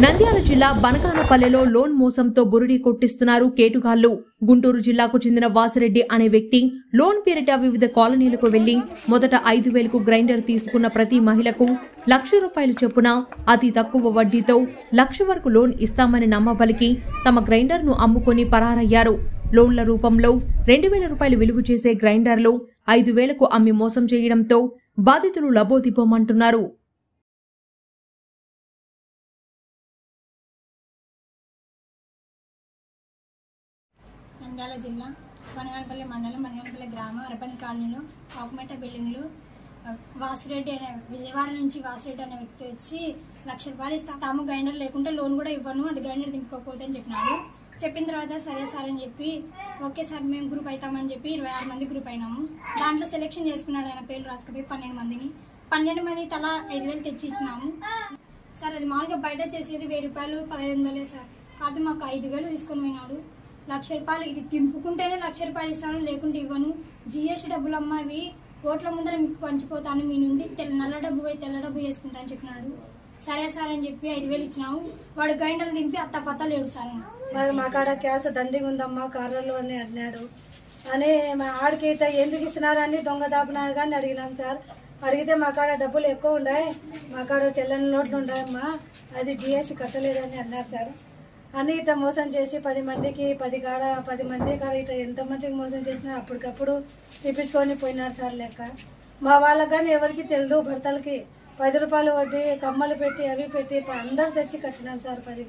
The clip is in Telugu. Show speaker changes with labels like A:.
A: నంద్యాల జిల్లా బనకానపల్లెలో లోన్ మోసంతో బురిడి కొట్టిస్తున్నారు కేటుగాళ్లు. గుంటూరు జిల్లాకు చెందిన వాసిరెడ్డి అనే వ్యక్తి లోన్ పేరిట వివిధ కాలనీలకు వెళ్లి మొదట 5,000కు గ్రైండర్ తీసుకున్న ప్రతి మహిళకు ₹1,00,000 చొప్పున అతి తక్కువ వడ్డీతో 1,00,000 వరకు లోన్ ఇస్తామని నమ్మబలికి తమ గ్రైండర్ను అమ్ముకొని పరారయ్యారు. లోన్ల రూపంలో ₹2,000 విలువ చేసే గ్రైండర్లు 5,000కు అమ్మి మోసం చేయడంతో బాధితులు లబోదిబోమంటున్నారు.
B: నంద్యాల జిల్లా బనగానపల్లి మండలం బనగానపల్లి గ్రామ అర్బన్ కాలనీలో ఆకుమెట్ట బిల్డింగ్లు వాసిరెడ్డి అనే విజయవాడ నుంచి వాసిరెడ్డి అనే వ్యక్తి వచ్చి ₹1,00,000 ఇస్తాం, తాము గ్రైండర్ లేకుంటే లోన్ కూడా ఇవ్వను, అది గ్రైండర్ దింపుకోకపోతే అని చెప్పినాడు. చెప్పిన తర్వాత సరే సార్ అని చెప్పి ఓకే సార్ మేము గ్రూప్ అవుతామని చెప్పి 26 మంది గ్రూప్ అయినాము. దాంట్లో సెలెక్షన్ చేసుకున్నాడు, ఆయన పేర్లు రాసుకుపోయి 12 మందిని 12 మంది తలా 5,000 తెచ్చి ఇచ్చినాము. సార్ అది మామూలుగా బయట చేసేది ₹1,000 1,500 సార్, కాదు మాకు 5,000 తీసుకొని పోయినాడు. ₹1,00,000 ఇది తింపుకుంటేనే ₹1,00,000 ఇస్తాను, లేకుంటే ఇవ్వను, GST డబ్బులు అమ్మ అవి ఓట్ల ముందర మీకు పంచిపోతాను, మీ నుండి నల్ల డబ్బు పోయి తెల్ల డబ్బు వేసుకుంటా అని చెప్పినాడు. సరే సార్ అని చెప్పి 5,000 ఇచ్చినాము. వాడు గ్రైండర్లు దింపి అత్తపత్త లేడు సార్.
C: మా కాడ క్యాష్ దండిగా ఉందమ్మా కార్లలో అని అన్నాడు అని ఆడికి ఎందుకు ఇస్తున్నారని దొంగ దాపినారు కానీ అడిగినాం సార్. అడిగితే మా కాడ డబ్బులు ఎక్కువ ఉన్నాయి, మా కాడ చెల్లని నోట్లు ఉన్నాయమ్మా, అది GST కట్టలేదని అన్నారు సార్. అని ఇట్లా మోసం చేసి 10 మందికి 10 మంది కాడ ఇట్లా ఎంతమందికి మోసం చేసినా అప్పటికప్పుడు తిప్పించుకొని పోయినారు సార్ లెక్క. మా వాళ్ళకి కానీ ఎవరికి తెలియదు, భర్తలకి ₹10 వడ్డీ కమ్మలు పెట్టి అవి పెట్టి అందరు తెచ్చి కట్టినాం సార్ 10